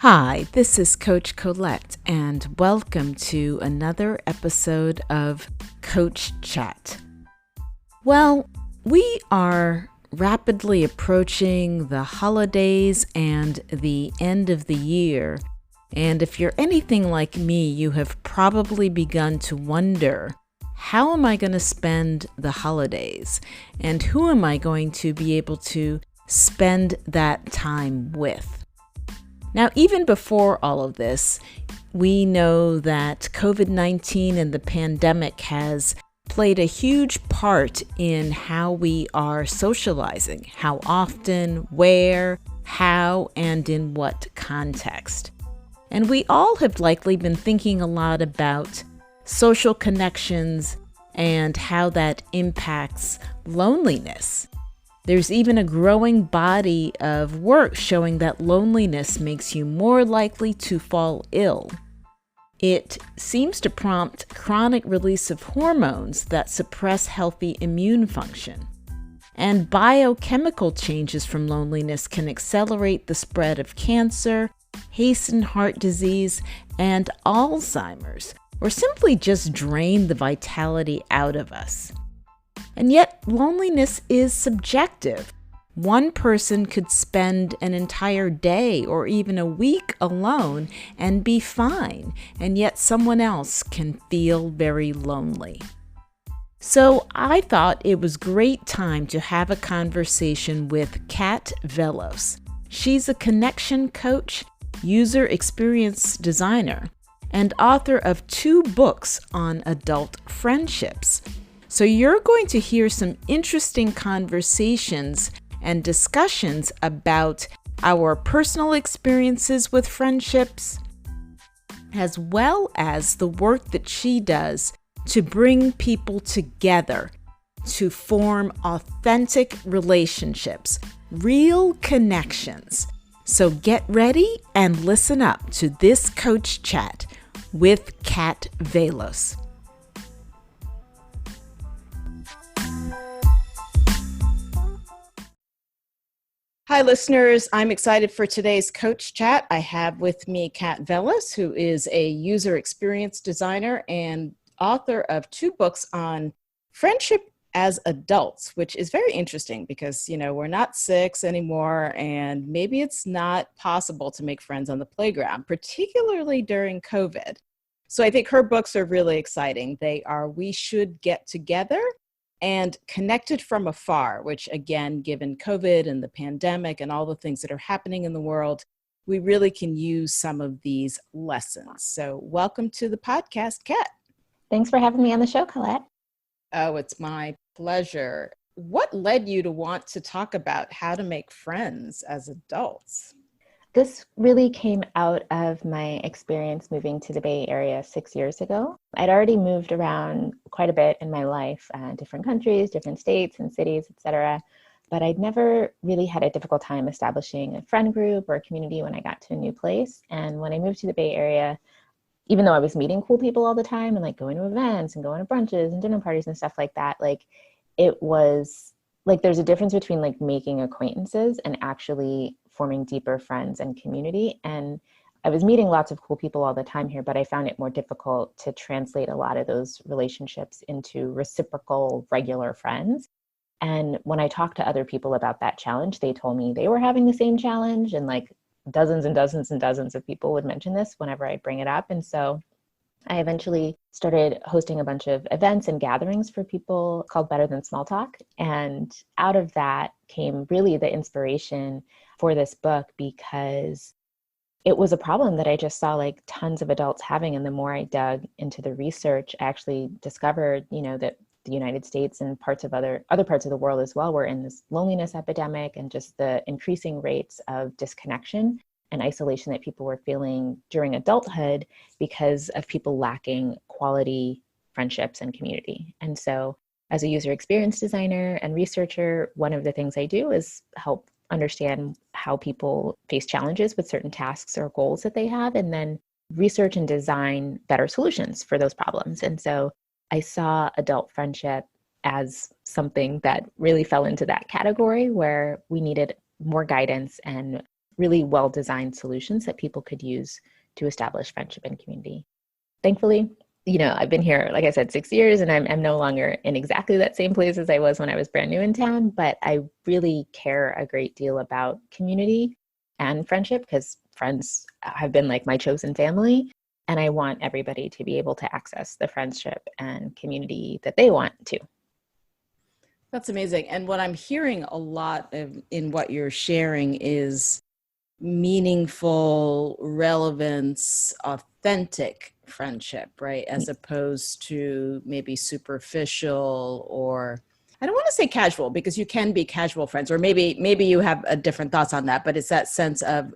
Hi, this is Coach Colette, and welcome to another episode of Coach Chat. Well, we are rapidly approaching the holidays and the end of the year, and if you're anything like me, you have probably begun to wonder, how am I going to spend the holidays, and who am I going to be able to spend that time with? Now, even before all of this, we know that COVID-19 and the pandemic has played a huge part in how we are socializing, how often, where, how, and in what context. And we all have likely been thinking a lot about social connections and how that impacts loneliness. There's even a growing body of work showing that loneliness makes you more likely to fall ill. It seems to prompt chronic release of hormones that suppress healthy immune function. And biochemical changes from loneliness can accelerate the spread of cancer, hasten heart disease, and Alzheimer's, or simply just drain the vitality out of us. And yet, loneliness is subjective. One person could spend an entire day or even a week alone and be fine, and yet someone else can feel very lonely. So I thought it was great time to have a conversation with Kat Vellos. She's a connection coach, user experience designer, and author of 2 books on adult friendships. So you're going to hear some interesting conversations and discussions about our personal experiences with friendships, as well as the work that she does to bring people together to form authentic relationships, real connections. So get ready and listen up to this Coach Chat with Kat Vellos. Hi, listeners. I'm excited for today's Coach Chat. I have with me Kat Vellos, who is a user experience designer and author of 2 books on friendship as adults, which is very interesting because, we're not 6 anymore, and maybe it's not possible to make friends on the playground, particularly during COVID. So I think her books are really exciting. They are We Should Get Together and Connected from Afar, which again, given COVID and the pandemic and all the things that are happening in the world, we really can use some of these lessons. So welcome to the podcast, Kat. Thanks for having me on the show, Colette. Oh, it's my pleasure. What led you to want to talk about how to make friends as adults? This really came out of my experience moving to the Bay Area 6 years ago. I'd already moved around quite a bit in my life, different countries, different states and cities, etc. But I'd never really had a difficult time establishing a friend group or a community when I got to a new place. And when I moved to the Bay Area, even though I was meeting cool people all the time and going to events and going to brunches and dinner parties and stuff like that, it was there's a difference between making acquaintances and actually forming deeper friends and community. And I was meeting lots of cool people all the time here, but I found it more difficult to translate a lot of those relationships into reciprocal, regular friends. And when I talked to other people about that challenge, they told me they were having the same challenge, and dozens and dozens and dozens of people would mention this whenever I bring it up. And so I eventually started hosting a bunch of events and gatherings for people called Better Than Small Talk. And out of that came really the inspiration for this book, because it was a problem that I just saw tons of adults having. And the more I dug into the research, I actually discovered, that the United States and parts of other parts of the world as well were in this loneliness epidemic, and just the increasing rates of disconnection and isolation that people were feeling during adulthood because of people lacking quality friendships and community. And so as a user experience designer and researcher, one of the things I do is help understand how people face challenges with certain tasks or goals that they have, and then research and design better solutions for those problems. And so I saw adult friendship as something that really fell into that category, where we needed more guidance and really well-designed solutions that people could use to establish friendship and community. Thankfully, I've been here, like I said, 6 years, and I'm no longer in exactly that same place as I was when I was brand new in town, but I really care a great deal about community and friendship because friends have been like my chosen family, and I want everybody to be able to access the friendship and community that they want to. That's amazing. And what I'm hearing a lot of in what you're sharing is meaningful, relevance, authentic friendship, right? As opposed to maybe superficial, or I don't want to say casual, because you can be casual friends, or maybe you have a different thoughts on that, but it's that sense of,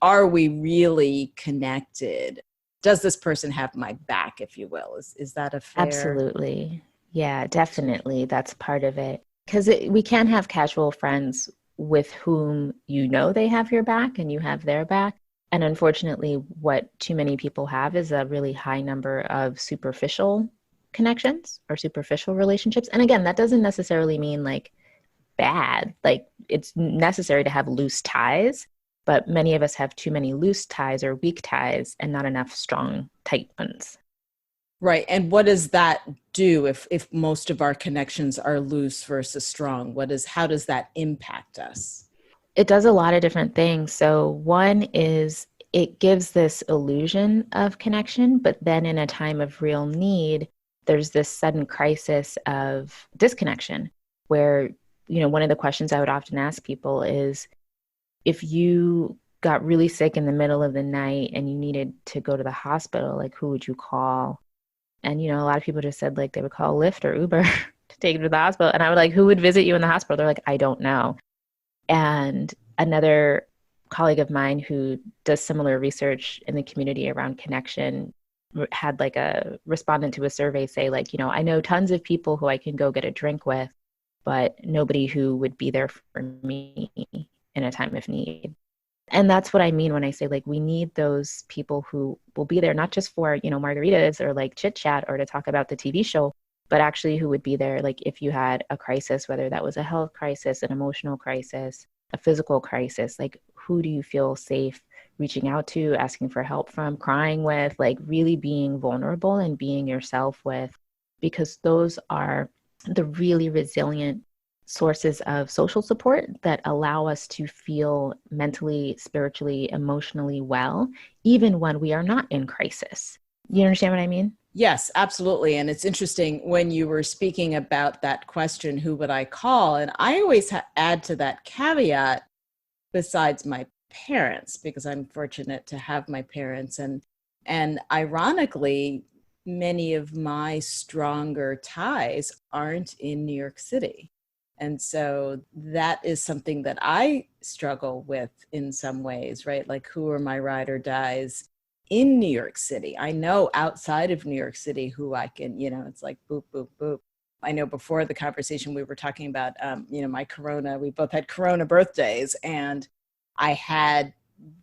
are we really connected? Does this person have my back, if you will? Is that a fair? Absolutely. Yeah, definitely. That's part of it. Because we can have casual friends with whom they have your back and you have their back. And unfortunately, what too many people have is a really high number of superficial connections or superficial relationships. And again, that doesn't necessarily mean like bad. Like it's necessary to have loose ties, but many of us have too many loose ties or weak ties and not enough strong, tight ones. Right. And what does that do if most of our connections are loose versus strong? How does that impact us? It does a lot of different things. So one is it gives this illusion of connection, but then in a time of real need, there's this sudden crisis of disconnection where, one of the questions I would often ask people is, if you got really sick in the middle of the night and you needed to go to the hospital, like who would you call? And, a lot of people just said like they would call Lyft or Uber to take you to the hospital. And I would like, who would visit you in the hospital? They're like, I don't know. And another colleague of mine who does similar research in the community around connection had like a respondent to a survey say like, I know tons of people who I can go get a drink with, but nobody who would be there for me in a time of need. And that's what I mean when I say like we need those people who will be there not just for, margaritas or like chit chat or to talk about the TV show, but actually who would be there like if you had a crisis, whether that was a health crisis, an emotional crisis, a physical crisis, like who do you feel safe reaching out to, asking for help from, crying with, like really being vulnerable and being yourself with, because those are the really resilient sources of social support that allow us to feel mentally, spiritually, emotionally well, even when we are not in crisis. You understand what I mean? Yes, absolutely. And it's interesting when you were speaking about that question, who would I call? And I always add to that caveat, besides my parents, because I'm fortunate to have my parents. And ironically, many of my stronger ties aren't in New York City. And so that is something that I struggle with in some ways, right? Like, who are my ride or dies in New York City? I know outside of New York City who I can, it's like boop, boop, boop. I know before the conversation we were talking about, we both had Corona birthdays, and I had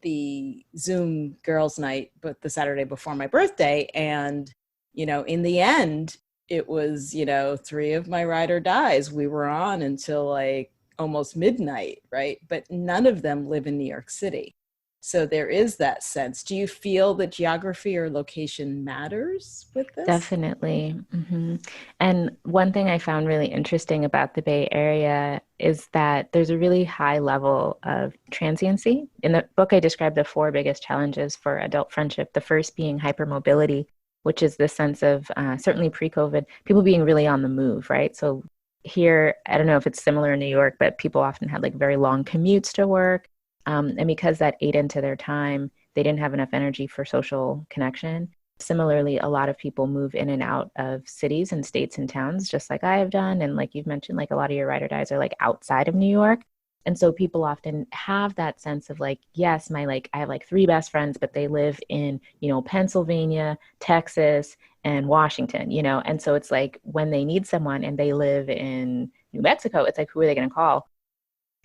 the Zoom girls' night, but the Saturday before my birthday. And, in the end, it was, three of my ride or dies. We were on until like almost midnight, right? But none of them live in New York City. So there is that sense. Do you feel that geography or location matters with this? Definitely. Mm-hmm. And one thing I found really interesting about the Bay Area is that there's a really high level of transiency. In the book, I described the four biggest challenges for adult friendship. The first being hypermobility, which is the sense of certainly pre-COVID, people being really on the move, right? So here, I don't know if it's similar in New York, but people often had like very long commutes to work. And because that ate into their time, they didn't have enough energy for social connection. Similarly, a lot of people move in and out of cities and states and towns, just like I have done. And like you've mentioned, like a lot of your ride or dies are like outside of New York. And so people often have that sense of like, yes, I have like three best friends, but they live in, Pennsylvania, Texas, and Washington, and so it's like when they need someone and they live in New Mexico, it's like, who are they going to call?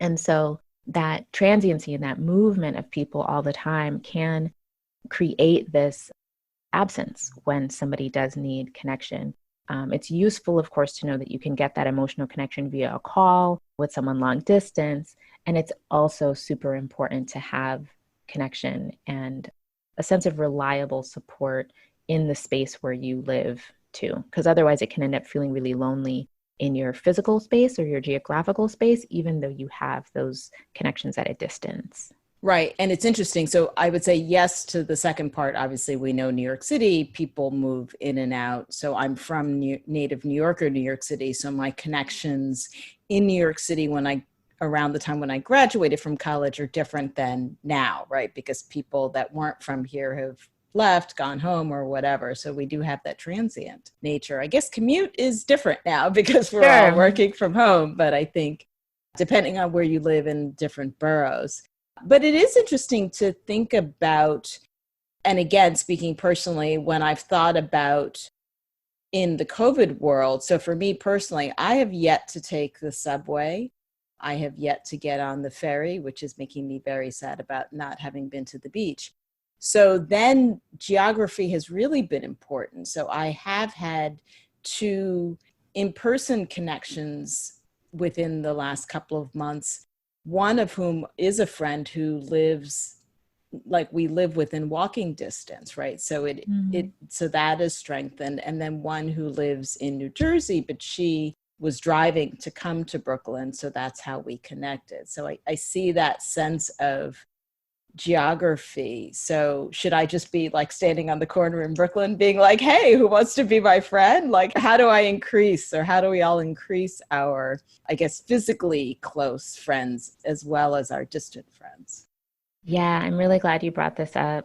And so that transiency and that movement of people all the time can create this absence when somebody does need connection. It's useful, of course, to know that you can get that emotional connection via a call with someone long distance. And it's also super important to have connection and a sense of reliable support in the space where you live too, because otherwise it can end up feeling really lonely in your physical space or your geographical space, even though you have those connections at a distance. Right. And it's interesting. So I would say yes to the second part. Obviously, we know New York City, people move in and out. So I'm from native New Yorker, New York City. So my connections in New York City around the time when I graduated from college are different than now, right? Because people that weren't from here have left, gone home or whatever. So we do have that transient nature. I guess commute is different now because we're all working from home. But I think depending on where you live in different boroughs. But it is interesting to think about, and again, speaking personally, when I've thought about in the COVID world. So for me personally, I have yet to take the subway. I have yet to get on the ferry, which is making me very sad about not having been to the beach. So then geography has really been important. So I have had 2 in-person connections within the last couple of months, one of whom is a friend who lives, like we live within walking distance, right? So so that is strengthened. And then one who lives in New Jersey, but she was driving to come to Brooklyn. So that's how we connected. So I see that sense of geography. So should I just be like standing on the corner in Brooklyn being like, hey, who wants to be my friend? Like, how do I increase, or how do we all increase our, I guess, physically close friends as well as our distant friends? Yeah, I'm really glad you brought this up.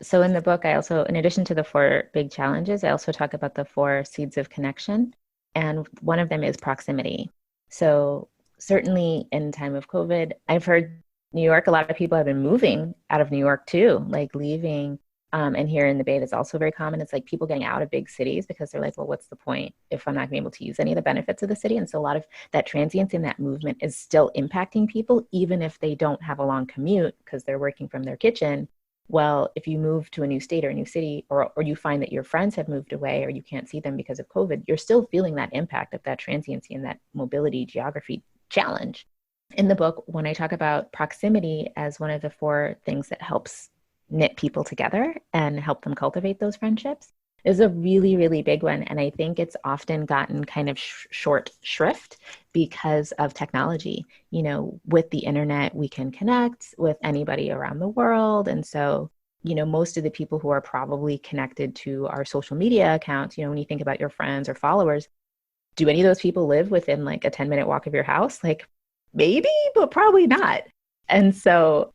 So in the book, I also, in addition to the 4 big challenges, I also talk about the 4 seeds of connection. And one of them is proximity. So certainly in time of COVID, I've heard New York, a lot of people have been moving out of New York too, like leaving. And here in the Bay, that's also very common. It's like people getting out of big cities because they're like, well, what's the point if I'm not going to be able to use any of the benefits of the city? And so a lot of that transience in that movement is still impacting people, even if they don't have a long commute because they're working from their kitchen. Well, if you move to a new state or a new city, or you find that your friends have moved away or you can't see them because of COVID, you're still feeling that impact of that transiency and that mobility geography challenge. In the book, when I talk about proximity as one of the 4 things that helps knit people together and help them cultivate those friendships, is a really, really big one. And I think it's often gotten kind of short shrift because of technology. You know, with the internet, we can connect with anybody around the world. And so, you know, most of the people who are probably connected to our social media accounts, you know, when you think about your friends or followers, do any of those people live within like a 10-minute walk of your house? Like maybe, but probably not. And so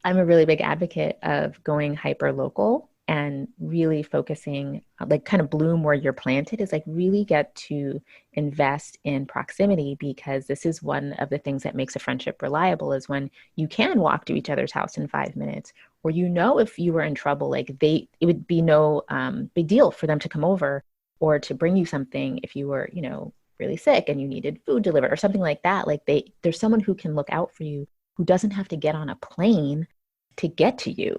I'm a really big advocate of going hyper local and really focusing, like kind of bloom where you're planted, is like really get to invest in proximity, because this is one of the things that makes a friendship reliable, is when you can walk to each other's house in 5 minutes, or, you know, if you were in trouble, like it would be no big deal for them to come over or to bring you something if you were, you know, really sick and you needed food delivered or something like that. Like there's someone who can look out for you, who doesn't have to get on a plane to get to you.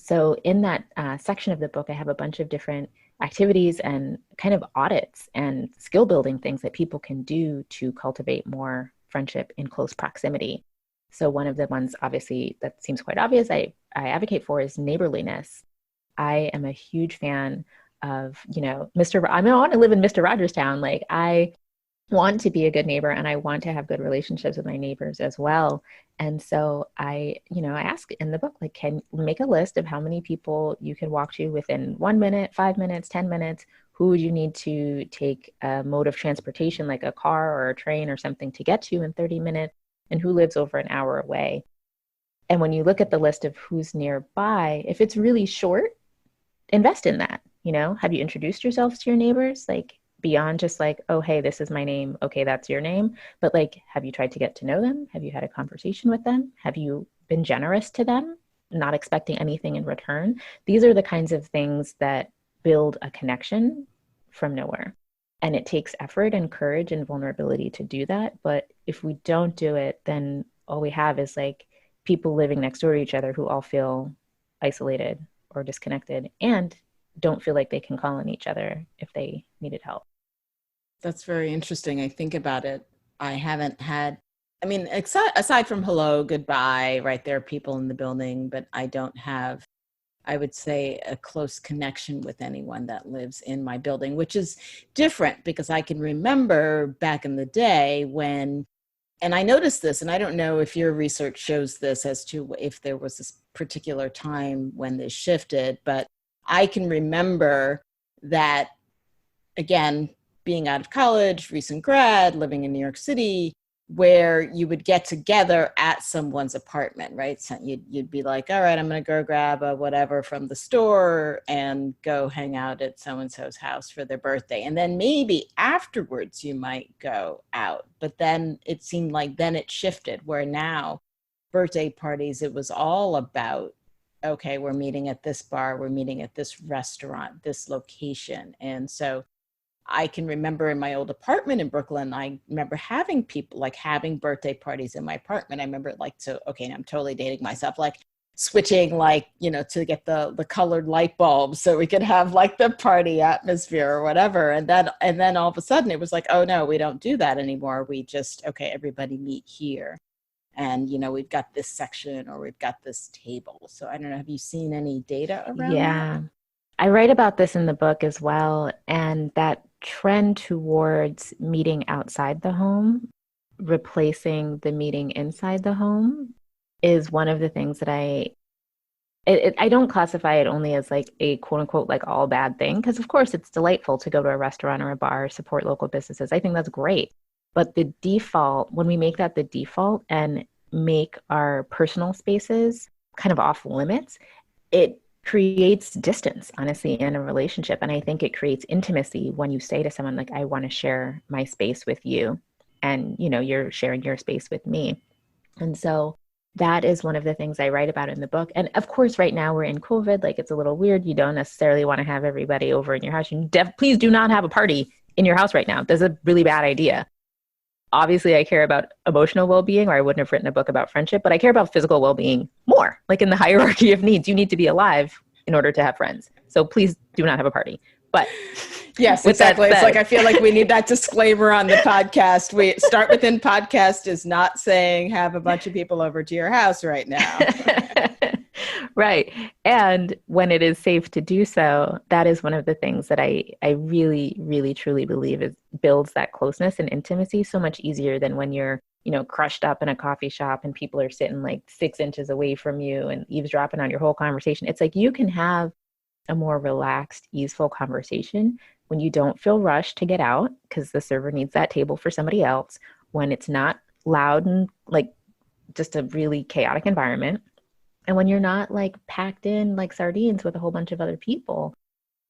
So in that section of the book, I have a bunch of different activities and kind of audits and skill building things that people can do to cultivate more friendship in close proximity. So one of the ones, obviously, that seems quite obvious, I advocate for is neighborliness. I am a huge fan of, you know, I want to live in Mr. Rogers Town. Like I want to be a good neighbor and I want to have good relationships with my neighbors as well. And so I ask in the book, like, can make a list of how many people you can walk to within 1 minute, 5 minutes, 10 minutes. Who would you need to take a mode of transportation, like a car or a train or something, to get to in 30 minutes, and who lives over an hour away? And when you look at the list of who's nearby, if it's really short, invest in that. You know, have you introduced yourselves to your neighbors? Like, beyond just like, oh, hey, this is my name. Okay, that's your name. But like, have you tried to get to know them? Have you had a conversation with them? Have you been generous to them, not expecting anything in return? These are the kinds of things that build a connection from nowhere. And it takes effort and courage and vulnerability to do that. But if we don't do it, then all we have is like people living next door to each other who all feel isolated or disconnected and don't feel like they can call on each other if they needed help. That's very interesting. I think about it I haven't had, I mean, aside from hello, goodbye, right, there are people in the building, but I don't have, I would say, a close connection with anyone that lives in my building, which is different because I can remember back in the day when, and I noticed this, and I don't know if your research shows this as to if there was this particular time when this shifted, but I can remember that, again, being out of college, recent grad, living in New York City, where you would get together at someone's apartment, right? So you'd be like, all right, I'm going to go grab a whatever from the store and go hang out at so-and-so's house for their birthday. And then maybe afterwards you might go out. But then it seemed like then it shifted where now birthday parties, it was all about, okay, we're meeting at this bar, we're meeting at this restaurant, this location. And so I can remember in my old apartment in Brooklyn, I remember having people like having birthday parties in my apartment. I remember like, so, okay, I'm totally dating myself, like switching like, to get the colored light bulbs so we could have like the party atmosphere or whatever. And then all of a sudden it was like, oh no, we don't do that anymore. We just, okay, everybody meet here. And, we've got this section or we've got this table. So I don't know, have you seen any data around that? Yeah. I write about this in the book as well. And that trend towards meeting outside the home, replacing the meeting inside the home, is one of the things that I don't classify it only as like a quote unquote like all bad thing, because of course it's delightful to go to a restaurant or a bar, support local businesses. I think that's great. But the default, when we make that the default and make our personal spaces kind of off limits, it creates distance, honestly, in a relationship. And I think it creates intimacy when you say to someone, like, I want to share my space with you. And, you're sharing your space with me. And so that is one of the things I write about in the book. And of course, right now we're in COVID, like it's a little weird. You don't necessarily want to have everybody over in your house. Please do not have a party in your house right now. That's a really bad idea. Obviously, I care about emotional well-being, or I wouldn't have written a book about friendship, but I care about physical well-being more. Like in the hierarchy of needs, you need to be alive in order to have friends. So please do not have a party. But yes, exactly. It's like, I feel like we need that disclaimer on the podcast. We start within podcast is not saying have a bunch of people over to your house right now. Right. And when it is safe to do so, that is one of the things that I really, really, truly believe is builds that closeness and intimacy so much easier than when you're, crushed up in a coffee shop and people are sitting like 6 inches away from you and eavesdropping on your whole conversation. It's like you can have a more relaxed, easeful conversation when you don't feel rushed to get out because the server needs that table for somebody else, when it's not loud and like just a really chaotic environment. And when you're not like packed in like sardines with a whole bunch of other people.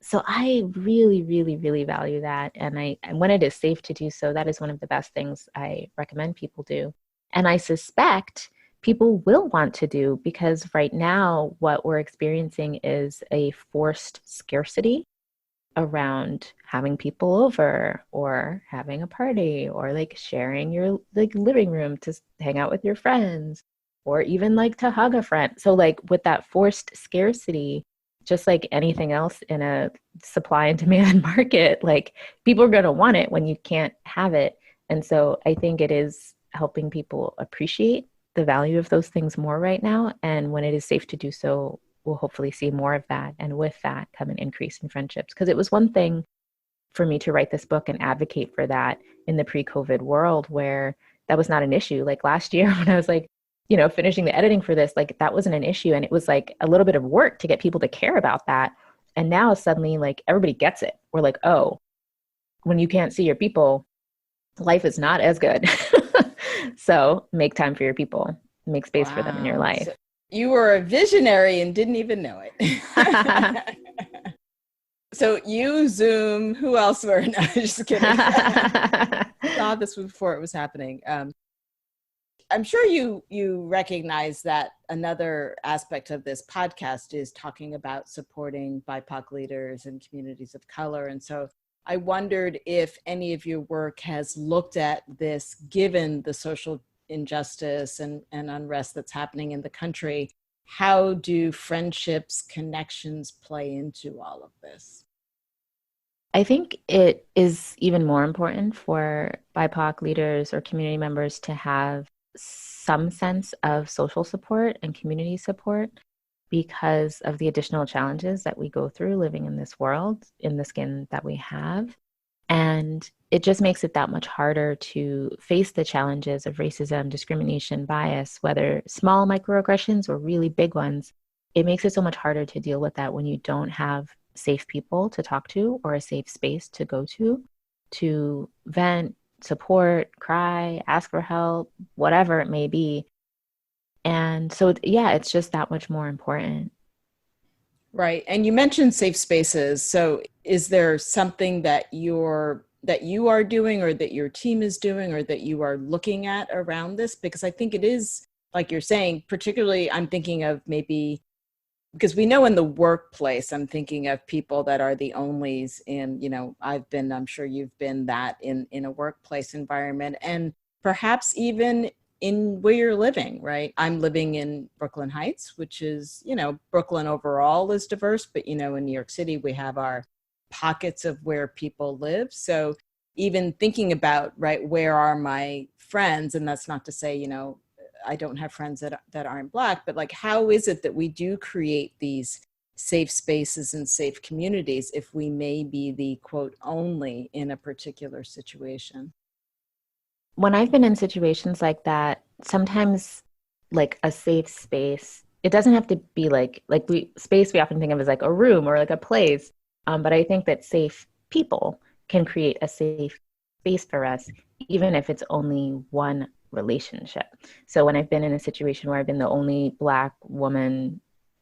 So I really, really, really value that. And when it is safe to do so, that is one of the best things I recommend people do. And I suspect people will want to do, because right now what we're experiencing is a forced scarcity around having people over or having a party or like sharing your like living room to hang out with your friends, or even like to hug a friend. So like with that forced scarcity, just like anything else in a supply and demand market, like people are going to want it when you can't have it. And so I think it is helping people appreciate the value of those things more right now. And when it is safe to do so, we'll hopefully see more of that. And with that come an increase in friendships. Because it was one thing for me to write this book and advocate for that in the pre-COVID world where that was not an issue. Like last year when I was like, finishing the editing for this, like that wasn't an issue. And it was like a little bit of work to get people to care about that. And now suddenly like everybody gets it. We're like, oh, when you can't see your people, life is not as good. So make time for your people, make space for them in your life. So you were a visionary and didn't even know it. So you, Zoom, who else were? No, just kidding. I saw this before it was happening. I'm sure you recognize that another aspect of this podcast is talking about supporting BIPOC leaders and communities of color. And so I wondered if any of your work has looked at this, given the social injustice and unrest that's happening in the country. How do friendships, connections play into all of this? I think it is even more important for BIPOC leaders or community members to have some sense of social support and community support because of the additional challenges that we go through living in this world, in the skin that we have. And it just makes it that much harder to face the challenges of racism, discrimination, bias, whether small microaggressions or really big ones. It makes it so much harder to deal with that when you don't have safe people to talk to or a safe space to go to vent, support, cry, ask for help, whatever it may be. And so, yeah, it's just that much more important. Right. And you mentioned safe spaces. So is there something that you are doing or that your team is doing or that you are looking at around this? Because I think it is, like you're saying, particularly I'm thinking of maybe because we know in the workplace, I'm thinking of people that are the onlys in, I'm sure you've been that in a workplace environment, and perhaps even in where you're living, right? I'm living in Brooklyn Heights, which is, Brooklyn overall is diverse, but, in New York City, we have our pockets of where people live. So even thinking about, right, where are my friends? And that's not to say, I don't have friends that aren't Black, but like, how is it that we do create these safe spaces and safe communities if we may be the quote only in a particular situation? When I've been in situations like that, sometimes like a safe space, it doesn't have to be we often think of as like a room or like a place. But I think that safe people can create a safe space for us, even if it's only one relationship. So when I've been in a situation where I've been the only Black woman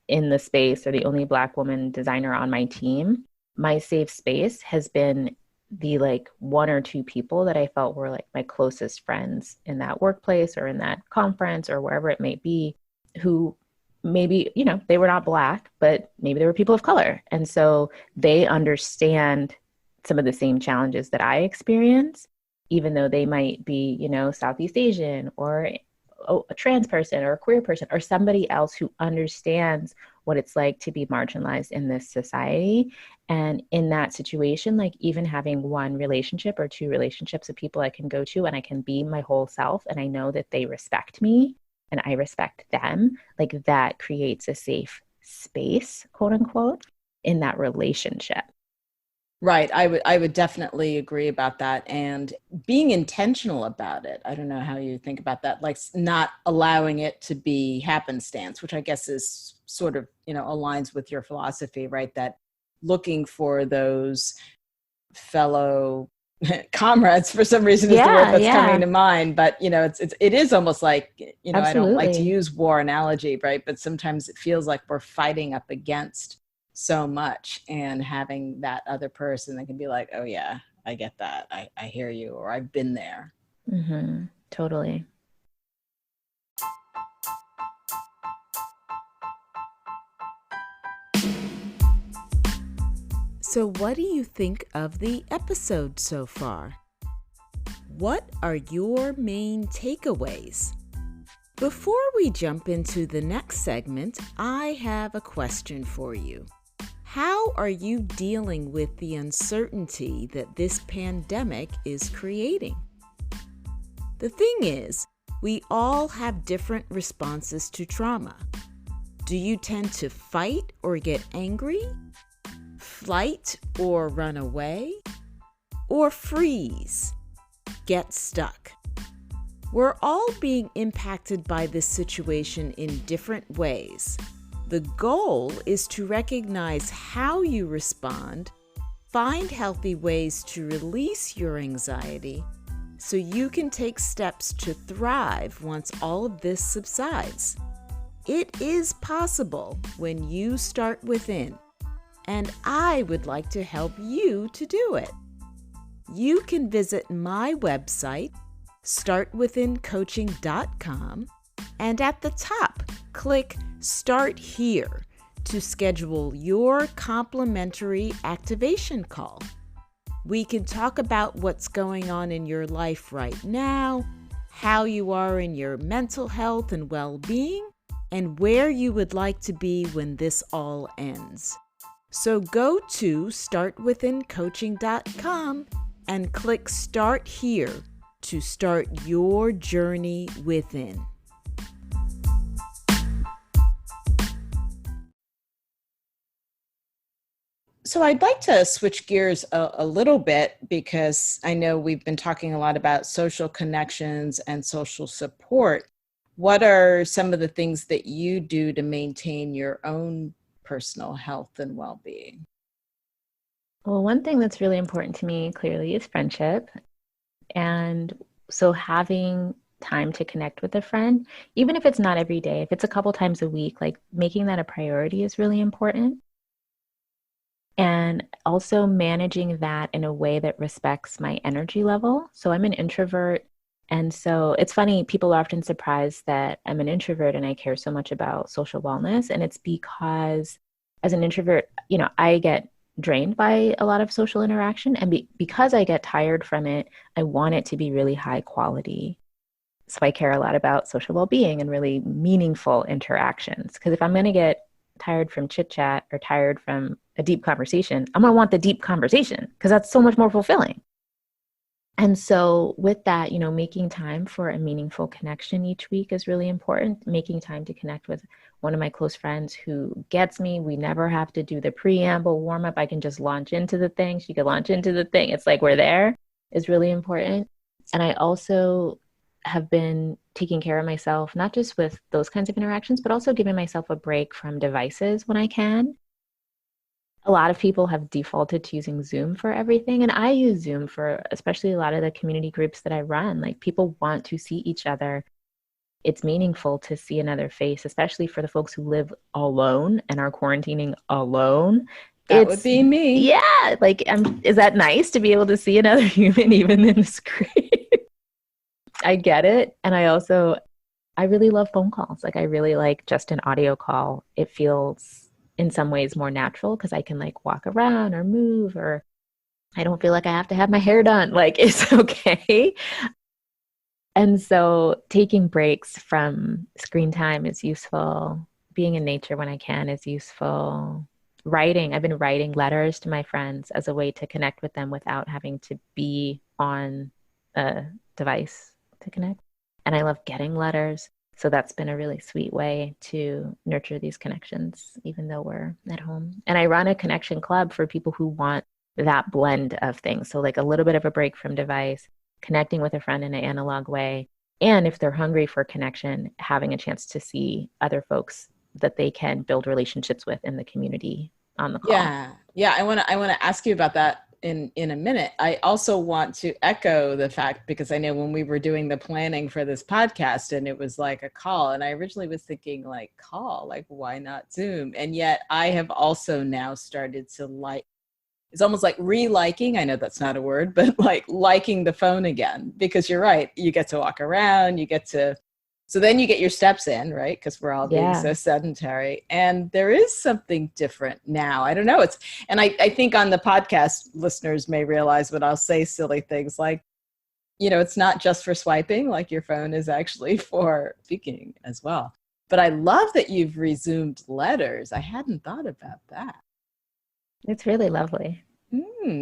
in the space or the only Black woman designer on my team, my safe space has been the like one or two people that I felt were like my closest friends in that workplace or in that conference or wherever it may be, who maybe, they were not Black, but maybe they were people of color. And so they understand some of the same challenges that I experience, even though they might be, Southeast Asian or a trans person or a queer person or somebody else who understands what it's like to be marginalized in this society. And in that situation, like even having one relationship or two relationships of people I can go to and I can be my whole self and I know that they respect me and I respect them, like that creates a safe space, quote unquote, in that relationship. Right. I would definitely agree about that. And being intentional about it. I don't know how you think about that, like not allowing it to be happenstance, which I guess is sort of, aligns with your philosophy, right? That looking for those fellow comrades for some reason is the word Yeah, that's coming yeah, to mind. But, it is almost like, I don't like to absolutely. use war analogy, right? But sometimes it feels like we're fighting up against so much, and having that other person that can be like, oh yeah, I get that. I hear you, or I've been there. Totally. So what do you think of the episode so far? What are your main takeaways? Before we jump into the next segment, I have a question for you. How are you dealing with the uncertainty that this pandemic is creating? The thing is, we all have different responses to trauma. Do you tend to fight or get angry? Flight or run away? Or freeze? Get stuck? We're all being impacted by this situation in different ways. The goal is to recognize how you respond, find healthy ways to release your anxiety so you can take steps to thrive once all of this subsides. It is possible when you start within, and I would like to help you to do it. You can visit my website, startwithincoaching.com, and at the top, click Start Here to schedule your complimentary activation call. We can talk about what's going on in your life right now, how you are in your mental health and well-being, and where you would like to be when this all ends. So go to startwithincoaching.com and click Start Here to start your journey within. So I'd like to switch gears a little bit because I know we've been talking a lot about social connections and social support. What are some of the things that you do to maintain your own personal health and well-being? Well, one thing that's really important to me clearly is friendship. And so having time to connect with a friend, even if it's not every day, if it's a couple times a week, like making that a priority is really important. And also managing that in a way that respects my energy level. So I'm an introvert. And so it's funny, people are often surprised that I'm an introvert and I care so much about social wellness. And it's because as an introvert, I get drained by a lot of social interaction. And because I get tired from it, I want it to be really high quality. So I care a lot about social well-being and really meaningful interactions. Because if I'm going to get tired from chit chat or tired from a deep conversation, I'm going to want the deep conversation because that's so much more fulfilling. And so with that, making time for a meaningful connection each week is really important. Making time to connect with one of my close friends who gets me. We never have to do the preamble warm up. I can just launch into the thing. She could launch into the thing. It's like we're there is really important. And I also have been taking care of myself, not just with those kinds of interactions, but also giving myself a break from devices when I can. A lot of people have defaulted to using Zoom for everything. And I use Zoom for especially a lot of the community groups that I run. Like people want to see each other. It's meaningful to see another face, especially for the folks who live alone and are quarantining alone. That would be me. Yeah, like, is that nice to be able to see another human even in the screen? I get it. And I really love phone calls. Like I really like just an audio call. It feels in some ways more natural because I can like walk around or move, or I don't feel like I have to have my hair done. Like it's okay. And so taking breaks from screen time is useful. Being in nature when I can is useful. Writing, I've been writing letters to my friends as a way to connect with them without having to be on a device to connect. And I love getting letters. So that's been a really sweet way to nurture these connections, even though we're at home. And I run a connection club for people who want that blend of things. So like a little bit of a break from device, connecting with a friend in an analog way. And if they're hungry for connection, having a chance to see other folks that they can build relationships with in the community on the call. Yeah. I want to ask you about that in a minute. I also want to echo the fact, because I know when we were doing the planning for this podcast and it was like a call, and I originally was thinking like call, like why not Zoom? And yet I have also now started to like, it's almost like re-liking, I know that's not a word, but like liking the phone again, because you're right. You get to walk around, so then you get your steps in, right? Because we're all being so sedentary. And there is something different now. I don't know. And I think on the podcast, listeners may realize when I'll say silly things like, it's not just for swiping, like your phone is actually for speaking as well. But I love that you've resumed letters. I hadn't thought about that. It's really lovely.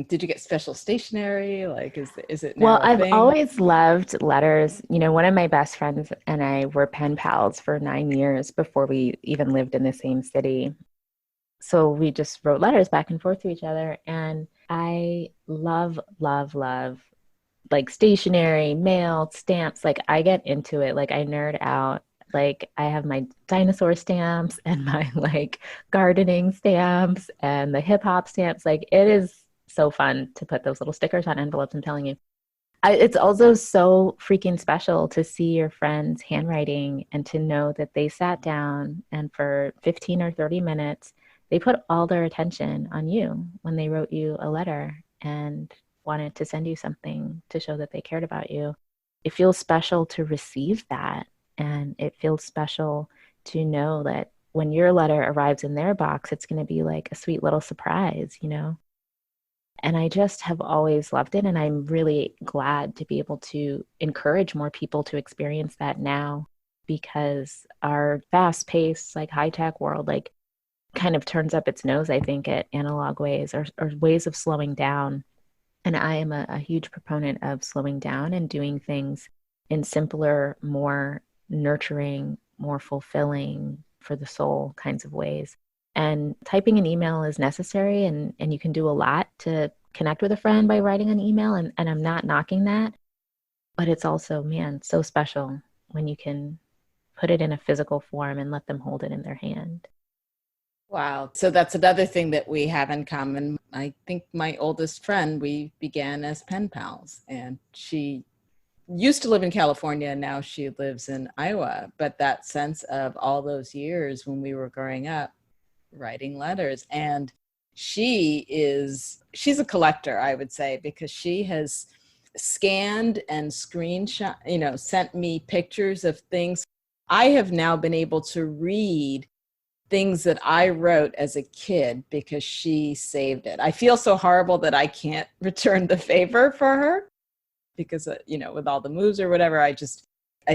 Did you get special stationery? Like, is it now Well, a I've thing? always loved letters. One of my best friends and I were pen pals for 9 years before we even lived in the same city. So we just wrote letters back and forth to each other. And I love, love, love like stationery, mail, stamps. Like I get into it. Like I nerd out. Like I have my dinosaur stamps and my like gardening stamps and the hip hop stamps. Like it is so fun to put those little stickers on envelopes, I'm telling you. It's also so freaking special to see your friend's handwriting and to know that they sat down and for 15 or 30 minutes, they put all their attention on you when they wrote you a letter and wanted to send you something to show that they cared about you. It feels special to receive that. And it feels special to know that when your letter arrives in their box, it's going to be like a sweet little surprise, And I just have always loved it. And I'm really glad to be able to encourage more people to experience that now, because our fast paced, like high tech world, like kind of turns up its nose, I think, at analog ways or ways of slowing down. And I am a huge proponent of slowing down and doing things in simpler, more nurturing, more fulfilling for the soul kinds of ways. And typing an email is necessary, and you can do a lot to connect with a friend by writing an email. And I'm not knocking that, but it's also, man, so special when you can put it in a physical form and let them hold it in their hand. Wow. So that's another thing that we have in common. I think my oldest friend, we began as pen pals, and she used to live in California, and now she lives in Iowa. But that sense of all those years when we were growing up, writing letters, and she's a collector, I would say, because she has scanned and screenshot, sent me pictures of things. I have now been able to read things that I wrote as a kid because she saved it. I feel so horrible that I can't return the favor for her because, with all the moves or whatever, I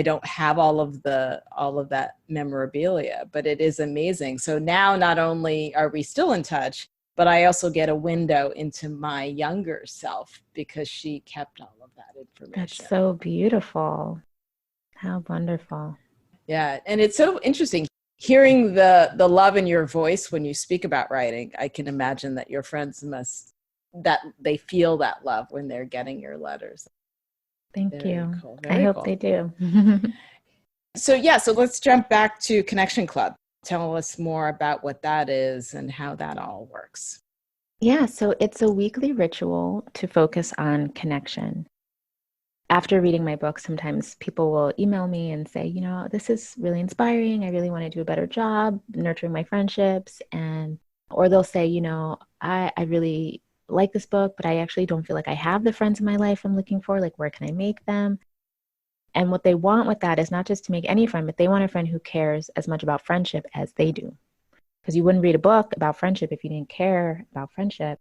don't have all of that memorabilia, but it is amazing. So now not only are we still in touch, but I also get a window into my younger self because she kept all of that information. That's so beautiful. How wonderful. Yeah. And it's so interesting hearing the love in your voice when you speak about writing. I can imagine that your friends that they feel that love when they're getting your letters. Thank you. Cool. I hope they do. So let's jump back to Connection Club. Tell us more about what that is and how that all works. Yeah, so it's a weekly ritual to focus on connection. After reading my book, sometimes people will email me and say, this is really inspiring. I really want to do a better job nurturing my friendships. Or they'll say, I really like this book, but I actually don't feel like I have the friends in my life I'm looking for. Like, where can I make them? And what they want with that is not just to make any friend, but they want a friend who cares as much about friendship as they do. Because you wouldn't read a book about friendship if you didn't care about friendship.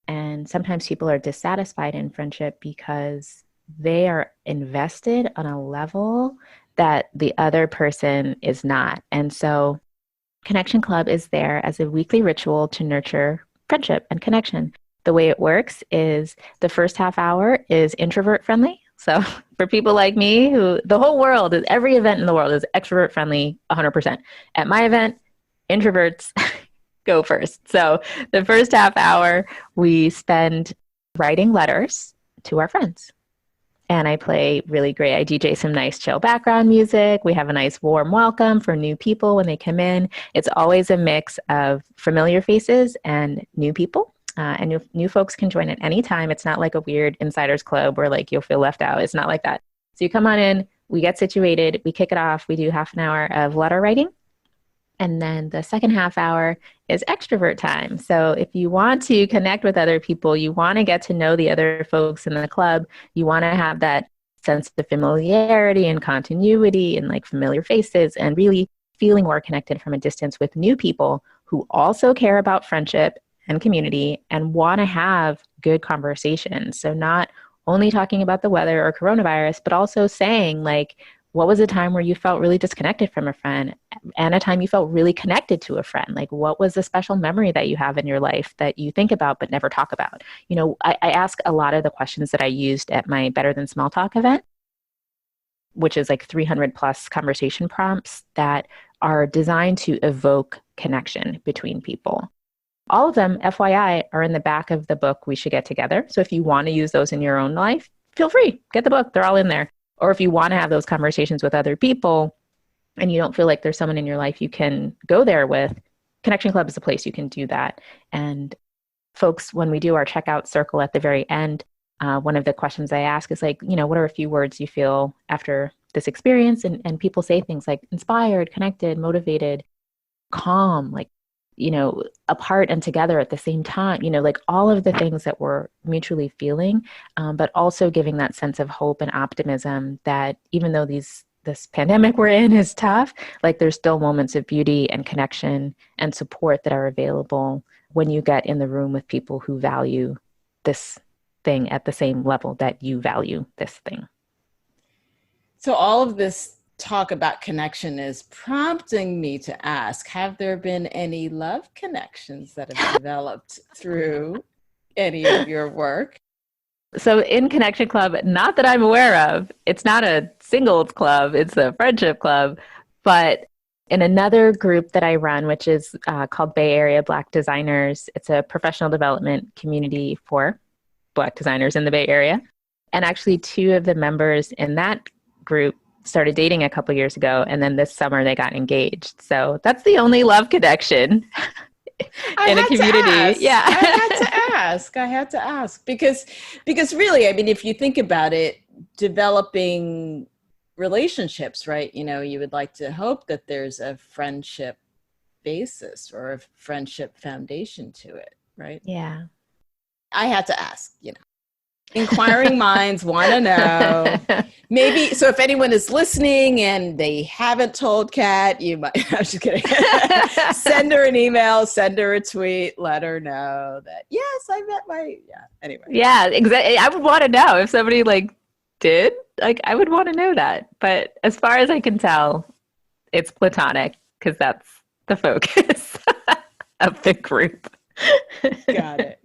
And sometimes people are dissatisfied in friendship because they are invested on a level that the other person is not. And so Connection Club is there as a weekly ritual to nurture friendship and connection. The way it works is the first half hour is introvert friendly. So for people like me, who the whole world is, every event in the world is extrovert friendly 100%. At my event, introverts go first. So the first half hour, we spend writing letters to our friends. And I play really great. I DJ some nice chill background music. We have a nice warm welcome for new people when they come in. It's always a mix of familiar faces and new people. And new folks can join at any time. It's not like a weird insiders club where like you'll feel left out. It's not like that. So you come on in, we get situated, we kick it off. We do half an hour of letter writing. And then the second half hour is extrovert time. So if you want to connect with other people, you want to get to know the other folks in the club, you want to have that sense of familiarity and continuity and like familiar faces and really feeling more connected from a distance with new people who also care about friendship and community and want to have good conversations. So not only talking about the weather or coronavirus, but also saying like, what was a time where you felt really disconnected from a friend and a time you felt really connected to a friend? Like, what was a special memory that you have in your life that you think about but never talk about? I ask a lot of the questions that I used at my Better Than Small Talk event, which is like 300 plus conversation prompts that are designed to evoke connection between people. All of them, FYI, are in the back of the book, We Should Get Together. So if you want to use those in your own life, feel free, get the book. They're all in there. Or if you want to have those conversations with other people and you don't feel like there's someone in your life you can go there with, Connection Club is a place you can do that. And folks, when we do our checkout circle at the very end, one of the questions I ask is like, what are a few words you feel after this experience? And people say things like inspired, connected, motivated, calm, like, apart and together at the same time, like all of the things that we're mutually feeling, but also giving that sense of hope and optimism that even though this pandemic we're in is tough, like there's still moments of beauty and connection and support that are available when you get in the room with people who value this thing at the same level that you value this thing. So all of this talk about connection is prompting me to ask, have there been any love connections that have developed through any of your work? So in Connection Club, not that I'm aware of, it's not a singles club, it's a friendship club. But in another group that I run, which is called Bay Area Black Designers, it's a professional development community for Black designers in the Bay Area. And actually, two of the members in that group started dating a couple years ago. And then this summer they got engaged. So that's the only love connection in a community. Yeah. I had to ask because really, I mean, if you think about it, developing relationships, right? You know, you would like to hope that there's a friendship basis or a friendship foundation to it, right? Yeah. I had to ask, you know. Inquiring minds want to know. Maybe, so if anyone is listening and they haven't told Kat, you might, I'm just kidding. Send her an email, send her a tweet, let her know that, yes, I met anyway. Yeah, exactly. I would want to know if somebody did, I would want to know that. But as far as I can tell, it's platonic because that's the focus of the group. Got it.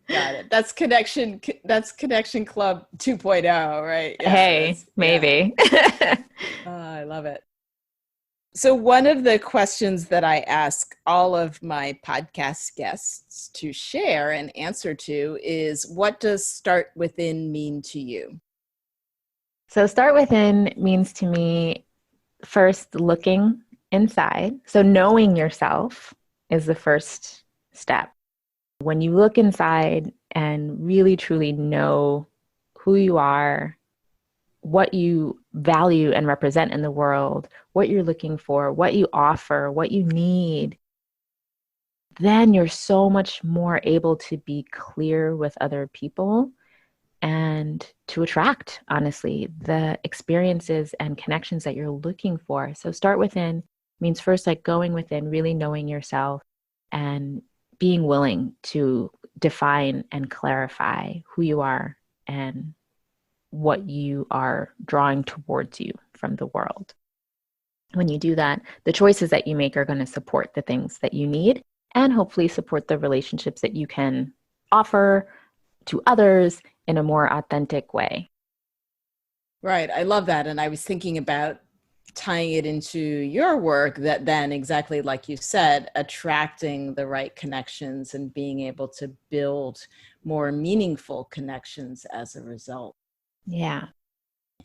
That's Connection Club 2.0, right? Yeah, hey, maybe. Yeah. I love it. So one of the questions that I ask all of my podcast guests to share and answer to is, what does start within mean to you? So start within means to me first looking inside. So knowing yourself is the first step. When you look inside and really truly know who you are, what you value and represent in the world, what you're looking for, what you offer, what you need, then you're so much more able to be clear with other people and to attract, honestly, the experiences and connections that you're looking for. So start within means first going within, really knowing yourself and being willing to define and clarify who you are and what you are drawing towards you from the world. When you do that, the choices that you make are going to support the things that you need and hopefully support the relationships that you can offer to others in a more authentic way. Right. I love that. And I was thinking about tying it into your work, that then, exactly like you said, attracting the right connections and being able to build more meaningful connections as a result. Yeah.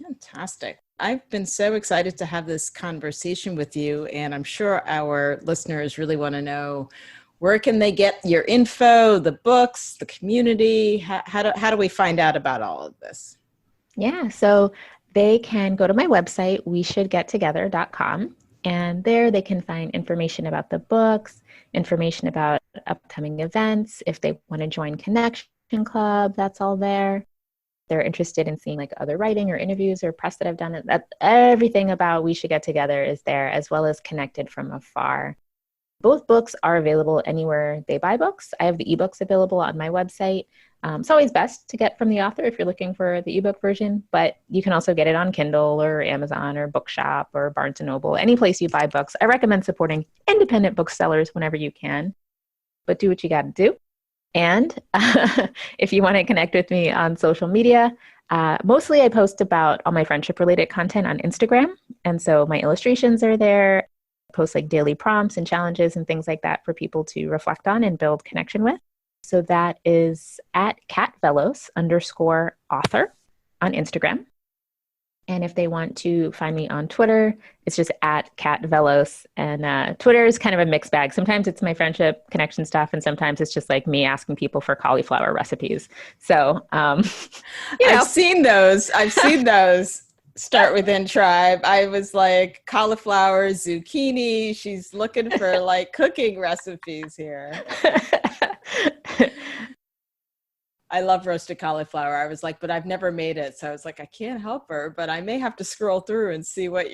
Fantastic. I've been so excited to have this conversation with you, and I'm sure our listeners really want to know, where can they get your info, the books, the community? How do we find out about all of this? Yeah, so they can go to my website, weshouldgettogether.com, and there they can find information about the books, information about upcoming events. If they want to join Connection Club, that's all there. They're interested in seeing other writing or interviews or press that I've done. Everything about We Should Get Together is there, as well as Connected from Afar. Both books are available anywhere they buy books. I have the ebooks available on my website. It's always best to get from the author if you're looking for the ebook version, but you can also get it on Kindle or Amazon or Bookshop or Barnes & Noble, any place you buy books. I recommend supporting independent booksellers whenever you can, but do what you got to do. And if you want to connect with me on social media, mostly I post about all my friendship-related content on Instagram. And so my illustrations are there. I post daily prompts and challenges and things like that for people to reflect on and build connection with. So that is at @Vellos_author on Instagram. And if they want to find me on Twitter, it's just @KatVellos. And Twitter is kind of a mixed bag. Sometimes it's my friendship connection stuff, and sometimes it's just me asking people for cauliflower recipes. So, I've seen those. Start within tribe. I was cauliflower, zucchini. She's looking for cooking recipes here. I love roasted cauliflower. I was but I've never made it. So I was I can't help her, but I may have to scroll through and see what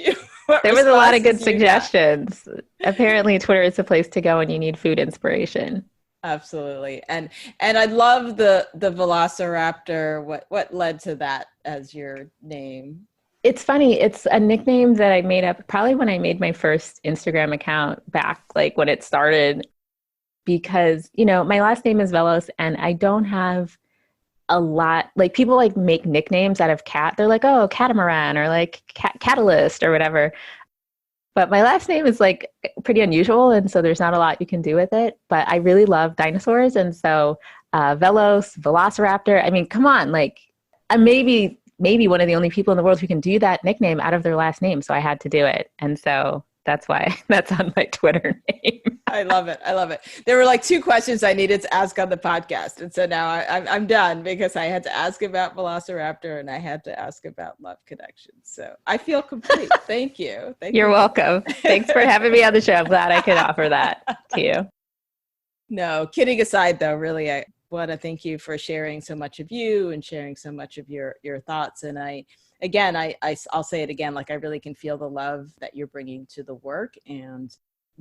there was a lot of good suggestions. Apparently Twitter is a place to go when you need food inspiration. Absolutely. And I love the Velociraptor. What led to that as your name? It's funny. It's a nickname that I made up probably when I made my first Instagram account back, like when it started, because, my last name is Vellos and I don't have a lot, like people like make nicknames out of cat. They're like, oh, catamaran or like catalyst or whatever. But my last name is like pretty unusual. And so there's not a lot you can do with it. But I really love dinosaurs. And so Velos, Velociraptor, I mean, come on, like I'm maybe one of the only people in the world who can do that nickname out of their last name. So I had to do it. And so that's why that's on my Twitter name. I love it. I love it. There were like 2 questions I needed to ask on the podcast. And so now I'm done because I had to ask about Velociraptor and I had to ask about Love Connection. So I feel complete. Thank you. You're welcome. Thanks for having me on the show. I'm glad I could offer that to you. No, kidding aside though, really, I want to thank you for sharing so much of you and sharing so much of your thoughts. And I'll say it again, like I really can feel the love that you're bringing to the work. And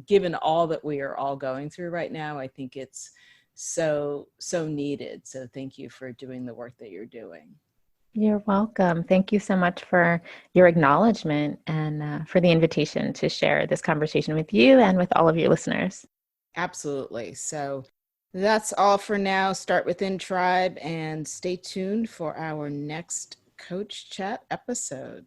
given all that we are all going through right now, I think it's so needed. So thank you for doing the work that you're doing. You're welcome. Thank you so much for your acknowledgement and for the invitation to share this conversation with you and with all of your listeners. Absolutely. So that's all for now. Start within Tribe and stay tuned for our next Coach Chat episode.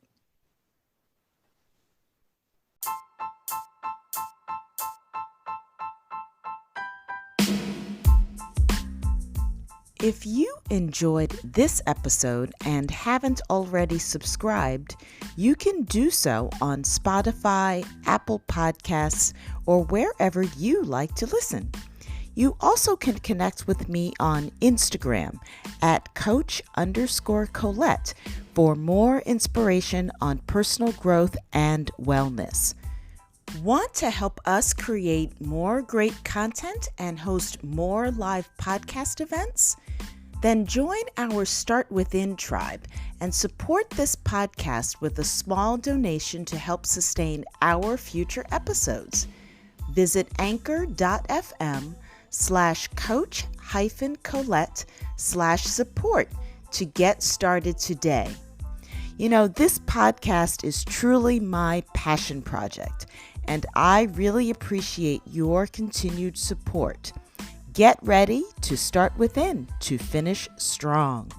If you enjoyed this episode and haven't already subscribed, you can do so on Spotify, Apple Podcasts, or wherever you like to listen. You also can connect with me on Instagram at Coach_Colette for more inspiration on personal growth and wellness. Want to help us create more great content and host more live podcast events? Then join our Start Within Tribe and support this podcast with a small donation to help sustain our future episodes. Visit anchor.fm/coach-colette/support to get started today. This podcast is truly my passion project, and I really appreciate your continued support. Get ready to start within to finish strong.